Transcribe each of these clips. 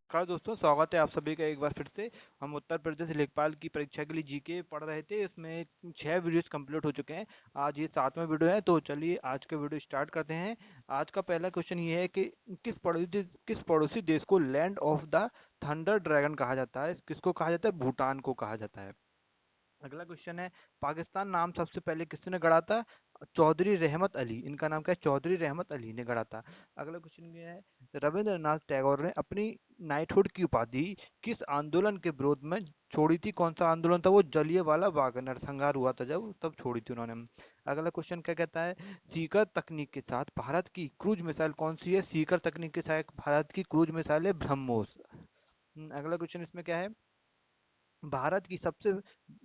नमस्कार दोस्तों, स्वागत है आप सभी का एक बार फिर से। हम उत्तर प्रदेश लेखपाल की परीक्षा के लिए जीके पढ़ रहे थे। इसमें 6 वीडियोस कंप्लीट हो चुके हैं। आज ये 7वां वीडियो है, तो चलिए आज का वीडियो स्टार्ट करते हैं। आज का पहला क्वेश्चन ये है कि किस पड़ोसी देश को land of the thunder dragon कहा जाता है? किसको कहा जाता है? भूटान को कहा जाता है। अगला क्वेश्चन है, पाकिस्तान नाम सबसे पहले किसने गढ़ा था? चौधरी रहमत अली। इनका नाम क्या है? चौधरी रहमत अली ने गढ़ा था। अगला क्वेश्चन ये है, रविंद्रनाथ टैगोर ने अपनी नाइटहुड की उपाधि किस आंदोलन के विरोध में छोड़ी थी? कौन सा आंदोलन था वो? जलियांवाला बाग नरसंहार हुआ था जब, तब छोड़ी थी उन्होंने। अगला क्वेश्चन क्या कहता है, सीकर तकनीक के साथ भारत की क्रूज मिसाइल कौन सी है? सीकर तकनीक के साथ भारत की क्रूज मिसाइल है ब्रह्मोस। अगला क्वेश्चन इसमें क्या है, भारत की सबसे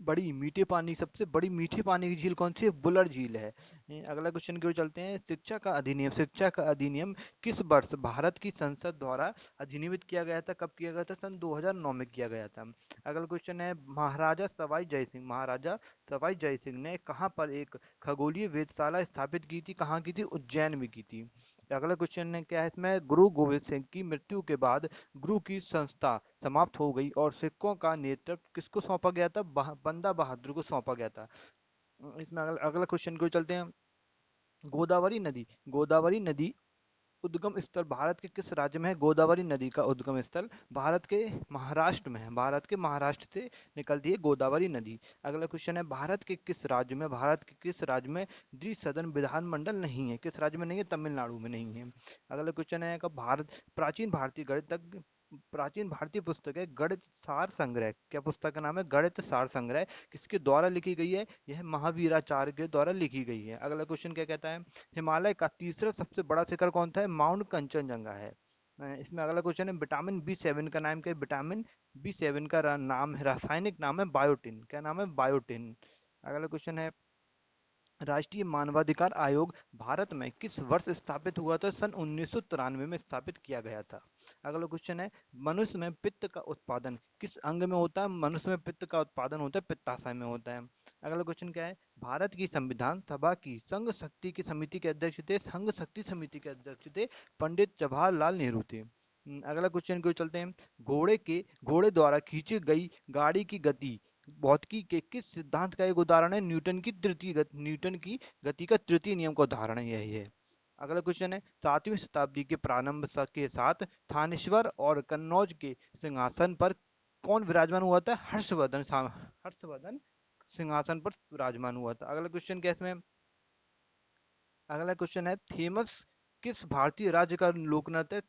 बड़ी मीठे पानी की झील कौन सी है? बुलर झील है। अगला क्वेश्चन की ओर चलते हैं, शिक्षा का अधिनियम किस वर्ष भारत की संसद द्वारा अधिनियमित किया गया था? कब किया गया था? सन 2009 में किया गया था। अगला क्वेश्चन है, महाराजा सवाई जय सिंह ने कहाँ पर एक खगोलीय वेधशाला स्थापित की थी? कहाँ की थी? उज्जैन में की थी। अगला क्वेश्चन है क्या है इसमें, गुरु गोविंद सिंह की मृत्यु के बाद गुरु की संस्था समाप्त हो गई और सिखों का नेतृत्व किसको सौंपा गया था? बंदा बहादुर को सौंपा गया था। इसमें अगला क्वेश्चन को चलते हैं, गोदावरी नदी उद्गम स्थल भारत के किस राज्य में है? गोदावरी नदी का उद्गम स्थल भारत के महाराष्ट्र में है। भारत के महाराष्ट्र से निकलती है गोदावरी नदी। अगला क्वेश्चन है, भारत के किस राज्य में द्विसदन विधानमंडल नहीं है? किस राज्य में नहीं है? तमिलनाडु में नहीं है। अगला क्वेश्चन है, प्राचीन भारतीय गणितज्ञ प्राचीन भारतीय पुस्तक है गणित सार संग्रह। क्या पुस्तक का नाम है? गणित सार संग्रह। किसके द्वारा लिखी गई है? यह महावीराचार्य के द्वारा लिखी गई है। अगला क्वेश्चन क्या कहता है, हिमालय का तीसरा सबसे बड़ा शिखर कौन सा है? माउंट कंचनजंगा है। इसमें अगला क्वेश्चन है, विटामिन B7 का नाम क्या है? विटामिन B7 का नाम है, रासायनिक नाम है बायोटिन। क्या नाम है? बायोटिन। अगला क्वेश्चन है, राष्ट्रीय मानवाधिकार आयोग भारत में किस वर्ष स्थापित हुआ था? सन 1993 में स्थापित किया गया था। अगला क्वेश्चन है, मनुष्य में पित्त का उत्पादन किस अंग में होता है? मनुष्य में पित्त का उत्पादन होता है पित्ताशय में होता है। अगला क्वेश्चन क्या है, भारत की संविधान सभा की संघ शक्ति समिति के अध्यक्ष थे पंडित जवाहरलाल नेहरू थे। अगला क्वेश्चन की ओर चलते हैं, घोड़े द्वारा खींची गई गाड़ी की गति भौतिकी के किस सिद्धांत का एक उदाहरण है? न्यूटन की गति का तृतीय नियम का उदाहरण है यही है। अगला क्वेश्चन है, 7वीं शताब्दी के के साथ थानेश्वर और कन्नौज के सिंहासन पर कौन विराजमान हुआ था? हर्षवर्धन सिंहासन पर विराजमान हुआ था। अगला क्वेश्चन है, थेमस किस भारतीय राज्य का लोक नृत्य है?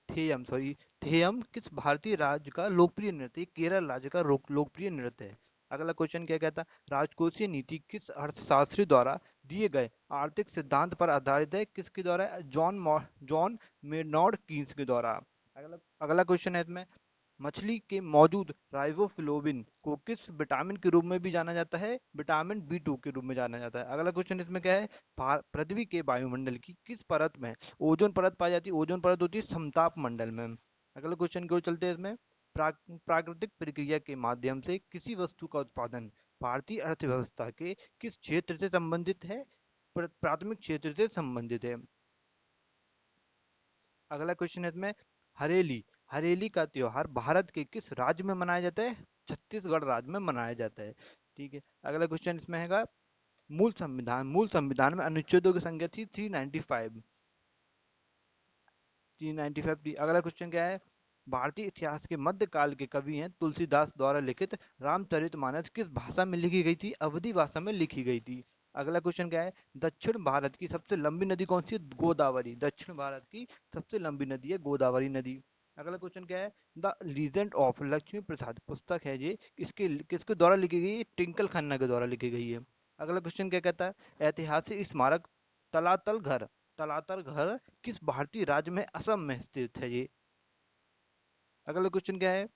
थेयम किस भारतीय राज्य का लोकप्रिय नृत्य है? केरल राज्य का लोकप्रिय नृत्य है। अगला क्वेश्चन क्या कहता है, राजकोषीय नीति किस अर्थशास्त्री द्वारा दिए गए आर्थिक सिद्धांत पर आधारित है? किसके द्वारा? जॉन मेनॉर्ड कीन्स के द्वारा। अगला अगला क्वेश्चन है इसमें, मछली के मौजूद राइबोफ्लोविन को किस विटामिन के रूप में भी जाना जाता है? विटामिन B2 के रूप में जाना जाता है। अगला क्वेश्चन इसमें क्या है, पृथ्वी के वायुमंडल की किस परत में ओजोन परत पाई जाती है? ओजोन परत होती है समताप मंडल में। अगले क्वेश्चन की ओर चलते हैं, इसमें प्राकृतिक प्रक्रिया के माध्यम से किसी वस्तु का उत्पादन भारतीय अर्थव्यवस्था के किस क्षेत्र से संबंधित है? प्राथमिक क्षेत्र से संबंधित है। अगला क्वेश्चन है इसमें, हरेली हरेली का त्योहार भारत के किस राज्य में मनाया जाता है? छत्तीसगढ़ राज्य में मनाया जाता है। ठीक है। अगला क्वेश्चन इसमें हैगा, मूल संविधान में अनुच्छेदों की संख्या थी 395 थी। अगला क्वेश्चन क्या है, भारतीय इतिहास के मध्यकाल के कवि हैं तुलसीदास द्वारा लिखित रामचरितमानस किस भाषा में लिखी गई थी? अवधी भाषा में लिखी गई थी। अगला क्वेश्चन क्या है, दक्षिण भारत की सबसे लंबी नदी कौन सी है? गोदावरी। दक्षिण भारत की सबसे लंबी नदी है गोदावरी नदी। अगला क्वेश्चन क्या है, द लीजेंड ऑफ लक्ष्मी प्रसाद पुस्तक है ये इसके किसके द्वारा लिखी गई है? टिंकल खन्ना के द्वारा लिखी गई है। अगला क्वेश्चन क्या कहता है, ऐतिहासिक स्मारक तलातल घर तलातल घर किस भारतीय राज्य में असम में स्थित है ये? अगला क्वेश्चन क्या है,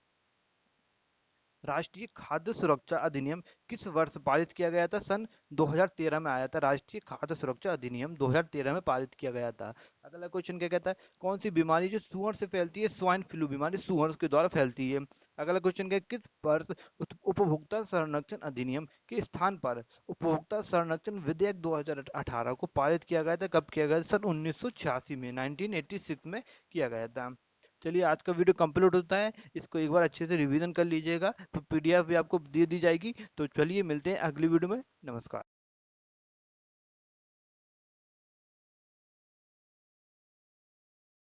राष्ट्रीय खाद्य सुरक्षा अधिनियम किस वर्ष पारित किया गया था? सन 2013 में आया था। राष्ट्रीय खाद्य सुरक्षा अधिनियम 2013 में पारित किया गया था। अगला क्वेश्चन क्या कहता है, कौन सी बीमारी जो सुअर से फैलती है? स्वाइन फ्लू बीमारी सुअर के द्वारा फैलती है। अगला क्वेश्चन क्या है, किस वर्ष उपभोक्ता संरक्षण अधिनियम के स्थान पर उपभोक्ता संरक्षण विधेयक 2018 को पारित किया गया था? कब किया गया था? सन 1986 में 1986 में किया गया था। चलिए आज का वीडियो कंप्लीट होता है, इसको एक बार अच्छे से रिवीजन कर लीजिएगा, तो पीडीएफ भी आपको दे दी जाएगी। तो चलिए मिलते हैं अगली वीडियो में। नमस्कार।